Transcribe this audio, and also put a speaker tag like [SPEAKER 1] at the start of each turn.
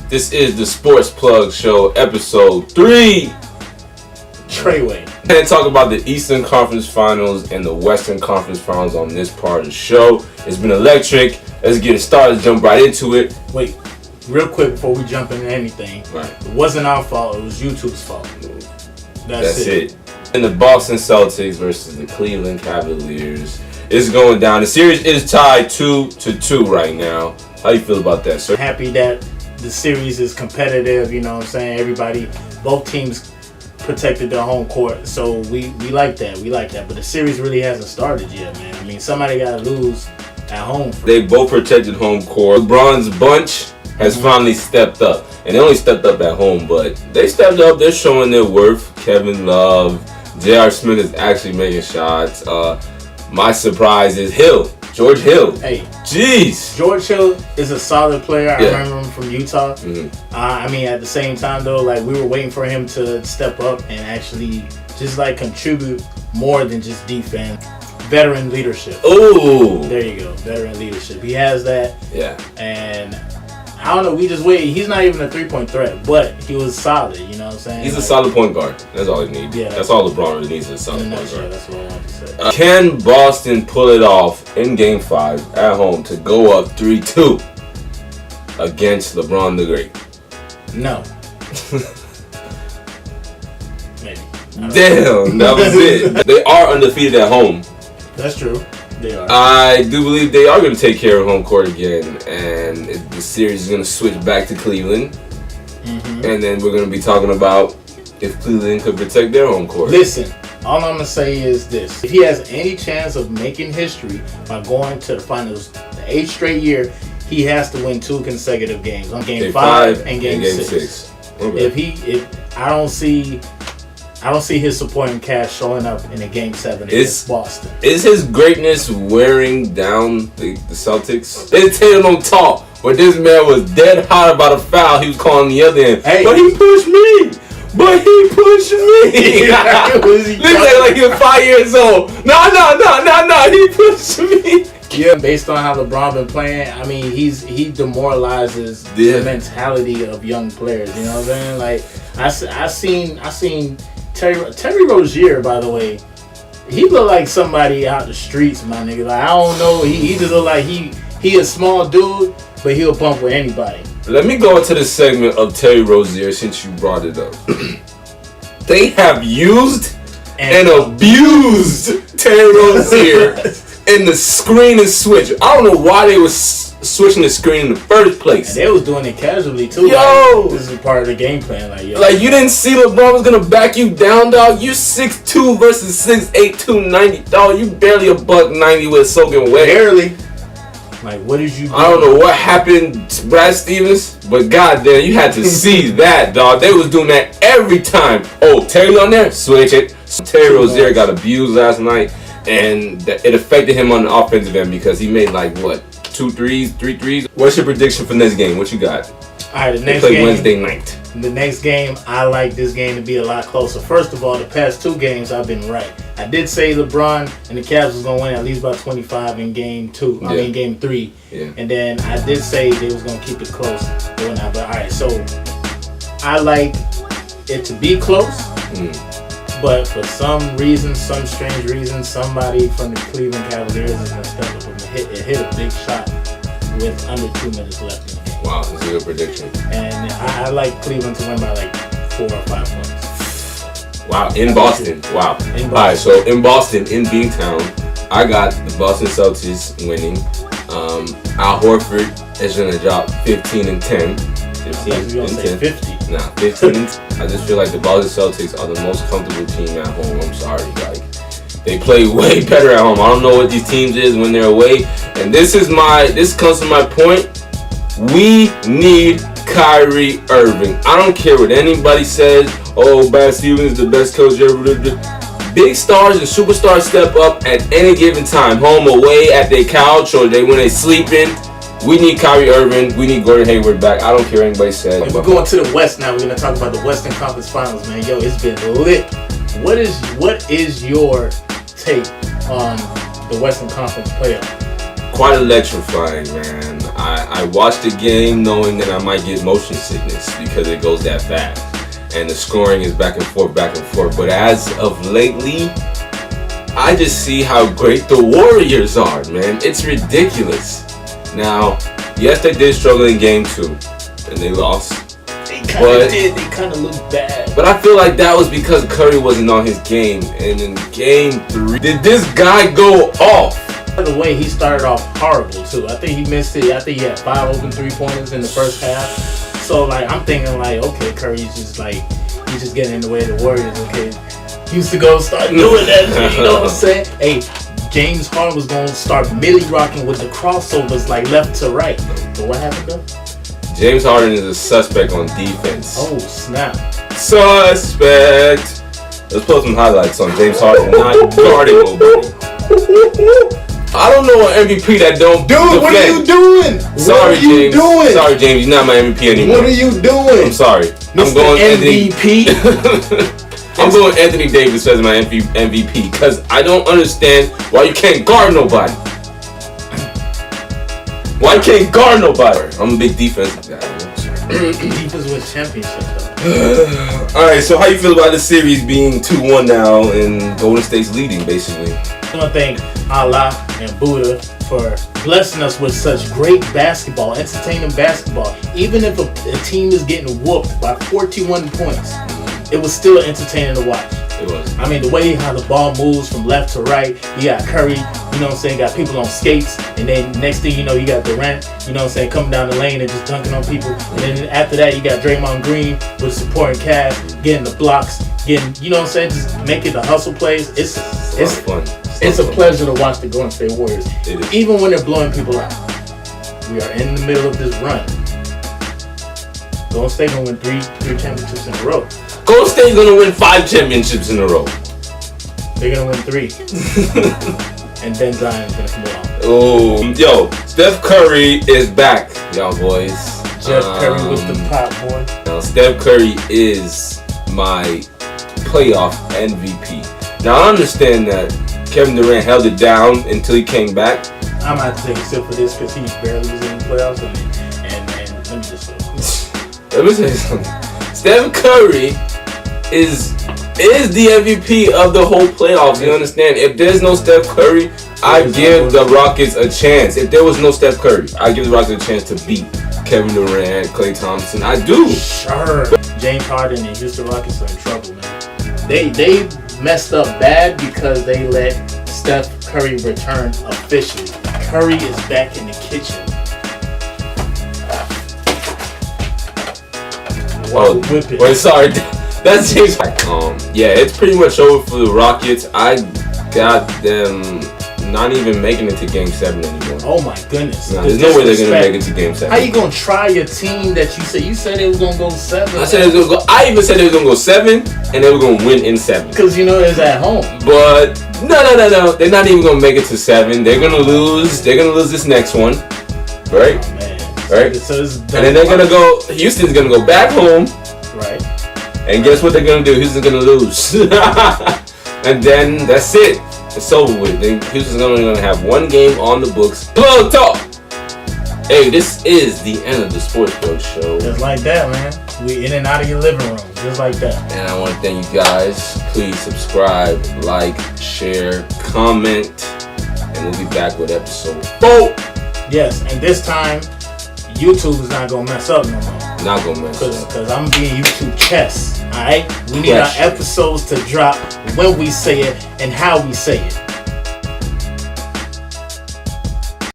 [SPEAKER 1] This is the Sports Plug Show, episode 3.
[SPEAKER 2] Treyway.
[SPEAKER 1] And talk about the Eastern Conference Finals and the Western Conference Finals on this part of the show. It's been electric. Let's get it started. Jump right into it.
[SPEAKER 2] Wait, real quick before we jump into anything.
[SPEAKER 1] Right.
[SPEAKER 2] It wasn't our fault. It was YouTube's fault. That's it.
[SPEAKER 1] And the Boston Celtics versus the Cleveland Cavaliers is going down. The series is tied 2-2 right now. How you feel about that, sir?
[SPEAKER 2] Happy that the series is competitive. You know what I'm saying? Both teams protected their home court, so we like that. We like that. But the series really hasn't started yet, man. I mean, somebody got to lose at home.
[SPEAKER 1] They both protected home court. LeBron's bunch has finally stepped up. And they only stepped up at home, but they stepped up. They're showing their worth. Kevin Love, J.R. Smith is actually making shots. My surprise is George Hill.
[SPEAKER 2] Hey.
[SPEAKER 1] Jeez.
[SPEAKER 2] George Hill is a solid player. I remember him from Utah.
[SPEAKER 1] Mm-hmm.
[SPEAKER 2] I mean, at the same time, though, like, we were waiting for him to step up and actually just, like, contribute more than just defense. Veteran leadership.
[SPEAKER 1] Ooh.
[SPEAKER 2] There you go. Veteran leadership. He has that.
[SPEAKER 1] Yeah.
[SPEAKER 2] And I don't know. We just wait. He's not even a 3-point threat, but he was solid. You know what I'm saying?
[SPEAKER 1] He's a solid point guard. That's all he needs.
[SPEAKER 2] Yeah,
[SPEAKER 1] that's all LeBron really needs is a solid point guard.
[SPEAKER 2] That's what I wanted to say.
[SPEAKER 1] Can Boston pull it off in Game 5 at home to go up 3-2 against LeBron the Great?
[SPEAKER 2] No. Maybe.
[SPEAKER 1] Damn, that was it. They are undefeated at home.
[SPEAKER 2] That's true. They are.
[SPEAKER 1] I do believe they are going to take care of home court again, and the series is going to switch back to Cleveland. Mm-hmm. And then we're going to be talking about if Cleveland could protect their home court.
[SPEAKER 2] Listen, all I'm going to say is this. If he has any chance of making history by going to the finals the 8th straight year, he has to win 2 consecutive games on Game 5 and Game 6.
[SPEAKER 1] Okay.
[SPEAKER 2] I don't see his supporting cast showing up in a Game 7 against Boston.
[SPEAKER 1] Is his greatness wearing down the Celtics? They tell him on talk, but this man was dead hot about a foul he was calling the other end.
[SPEAKER 2] Hey.
[SPEAKER 1] But he pushed me. This nigga like he was 5 years old. No, he pushed me.
[SPEAKER 2] Yeah, based on how LeBron been playing, I mean, he demoralizes the mentality of young players. You know what I'm saying? Like I seen Terry Rozier, by the way. He look like somebody out the streets, my nigga. Like, I don't know. He just look like he a small dude, but he'll bump with anybody.
[SPEAKER 1] Let me go into the segment of Terry Rozier since you brought it up. They have used and abused Terry Rozier in the screen and switch. I don't know why they was switching the screen in the first place.
[SPEAKER 2] And they was doing it casually too.
[SPEAKER 1] Yo,
[SPEAKER 2] like, this is part of the game plan.
[SPEAKER 1] Like you didn't see LeBron was gonna back you down, dog. You 6'2" versus 6'8", 290, dog. You barely $190 with soaking wet.
[SPEAKER 2] Barely. Like, what did you do?
[SPEAKER 1] I don't know what happened to Brad Stevens, but goddamn, you had to see that, dog. They was doing that every time. Oh, Terry on there? Switch it. Terry Rozier got abused last night, and it affected him on the offensive end because he made like, what, 2 threes, 3 threes? What's your prediction for next game? What you got?
[SPEAKER 2] All right, the next
[SPEAKER 1] game.
[SPEAKER 2] They play
[SPEAKER 1] Wednesday night.
[SPEAKER 2] The next game, I like this game to be a lot closer. First of all, the past 2 games, I've been right. I did say LeBron and the Cavs was going to win at least by 25 in Game 2. I mean, Game 3. Yeah. And then I did say they was going to keep it close. But all right, so I like it to be close. But for some reason, some strange reason, somebody from the Cleveland Cavaliers is going to step up and hit a big shot with under 2 minutes left in the game.
[SPEAKER 1] Wow, that's a good prediction.
[SPEAKER 2] And I like Cleveland to win by like 4 or 5 points.
[SPEAKER 1] Wow, in Boston. Wow. All right, so in Boston, in B-Town, I got the Boston Celtics winning. Al Horford is going to drop 15 and 10. 15 and 10.
[SPEAKER 2] 50.
[SPEAKER 1] Nah, 15 and 10. I just feel like the Boston Celtics are the most comfortable team at home. I'm sorry, like they play way better at home. I don't know what these teams is when they're away. And this comes to my point. We need Kyrie Irving. I don't care what anybody says. Oh, Brad Stevens is the best coach ever. Big stars and superstars step up at any given time. Home, away, at their couch, or when they sleeping. We need Kyrie Irving. We need Gordon Hayward back. I don't care what anybody says.
[SPEAKER 2] We're going to the West now. We're going to talk about the Western Conference Finals, man. Yo, it's been lit. What is your take on the Western Conference playoff?
[SPEAKER 1] Quite electrifying, man. I watched the game knowing that I might get motion sickness because it goes that fast. And the scoring is back and forth. But as of lately, I just see how great the Warriors are, man. It's ridiculous. Now, yes, they did struggle in game 2, and they lost.
[SPEAKER 2] They kind of looked bad.
[SPEAKER 1] But I feel like that was because Curry wasn't on his game. And in game 3, did this guy go off?
[SPEAKER 2] The way he started off horrible too. I think he missed it. I think he had 5 open 3-pointers in the first half. So like I'm thinking like, okay, Curry's just getting in the way of the Warriors. Okay, he used to go start doing that. You know what I'm saying? Hey, James Harden was gonna start milli rocking with the crossovers like left to right. But what happened though?
[SPEAKER 1] James Harden is a suspect on defense.
[SPEAKER 2] Oh snap!
[SPEAKER 1] Suspect. Let's put some highlights on James Harden not guarding nobody. I don't know an MVP that don't
[SPEAKER 2] Dude,
[SPEAKER 1] defend.
[SPEAKER 2] what are you doing?
[SPEAKER 1] Sorry, James.
[SPEAKER 2] Doing?
[SPEAKER 1] Sorry, James. You're not my MVP anymore.
[SPEAKER 2] What are you doing?
[SPEAKER 1] I'm sorry.
[SPEAKER 2] Mr.
[SPEAKER 1] I'm going
[SPEAKER 2] MVP.
[SPEAKER 1] I'm going Anthony Davis as my MVP because I don't understand why you can't guard nobody. Why you can't guard nobody? I'm a big defensive guy.
[SPEAKER 2] Defense wins championships though.
[SPEAKER 1] All right, so how you feel about the series being 2-1 now and Golden State's leading basically?
[SPEAKER 2] I want to thank Allah and Buddha for blessing us with such great basketball, entertaining basketball. Even if a team is getting whooped by 41 points, it was still entertaining to watch.
[SPEAKER 1] It was.
[SPEAKER 2] I mean, the way how the ball moves from left to right, you got Curry, you know what I'm saying, got people on skates, and then next thing you know, you got Durant, you know what I'm saying, coming down the lane and just dunking on people. And then after that, you got Draymond Green with supporting cast, getting the blocks, getting, you know what I'm saying, just making the hustle plays. It's
[SPEAKER 1] fun.
[SPEAKER 2] It's a pleasure to watch the Golden State Warriors.
[SPEAKER 1] It is.
[SPEAKER 2] Even when they're blowing people out. We are in the middle of this run. Golden State gonna win three championships in a row.
[SPEAKER 1] Golden State's gonna win 5 championships in a row.
[SPEAKER 2] They're gonna win 3. And then Zion's gonna come along.
[SPEAKER 1] Oh, yo, Steph Curry is back, y'all boys.
[SPEAKER 2] Jeff Curry with the pop, boy.
[SPEAKER 1] Now, Steph Curry is my playoff MVP. Now, I understand that Kevin Durant held it down until he came back.
[SPEAKER 2] I might take a sip for this because he barely was in the playoffs. And let me just
[SPEAKER 1] Let me say something. Steph Curry is the MVP of the whole playoffs. You understand? If there's no Steph Curry, I give the Rockets a chance. If there was no Steph Curry, I give the Rockets a chance to beat Kevin Durant, Klay Thompson. I do.
[SPEAKER 2] Sure. James Harden and Houston Rockets are in trouble, man. They messed up bad because they let Steph Curry return officially. Curry is back in the kitchen.
[SPEAKER 1] Oh, wait, sorry. That's James. Yeah, it's pretty much over for the Rockets. I got them not even making it to Game 7 anymore.
[SPEAKER 2] Oh my goodness.
[SPEAKER 1] Nah, there's no way they're gonna make it to Game 7.
[SPEAKER 2] How you gonna try your team that you said it was gonna go 7?
[SPEAKER 1] I said it was gonna go. I even said it was gonna go 7, and they were gonna win in 7.
[SPEAKER 2] Because you know it's at home.
[SPEAKER 1] But no. They're not even gonna make it to 7. They're gonna lose. They're gonna lose this next one, right?
[SPEAKER 2] Oh man.
[SPEAKER 1] Right.
[SPEAKER 2] So
[SPEAKER 1] and then they're gonna go. Houston's gonna go back home.
[SPEAKER 2] Right.
[SPEAKER 1] And guess what they're gonna do? Houston's gonna lose. And then that's it. It's over with. Then Houston's only gonna have 1 game on the books. Plug talk. Hey, this is the end of the Sports Bro Show.
[SPEAKER 2] Just like that, man. We in and out of your living room. Just like that.
[SPEAKER 1] And I want to thank you guys. Please subscribe, like, share, comment, and we'll be back with episode 4.
[SPEAKER 2] Yes, and this time YouTube is not gonna mess up no more.
[SPEAKER 1] Not gonna mess up.
[SPEAKER 2] Because I'm being YouTube chess. Alright? We need our episodes to drop when we say it and how we say it.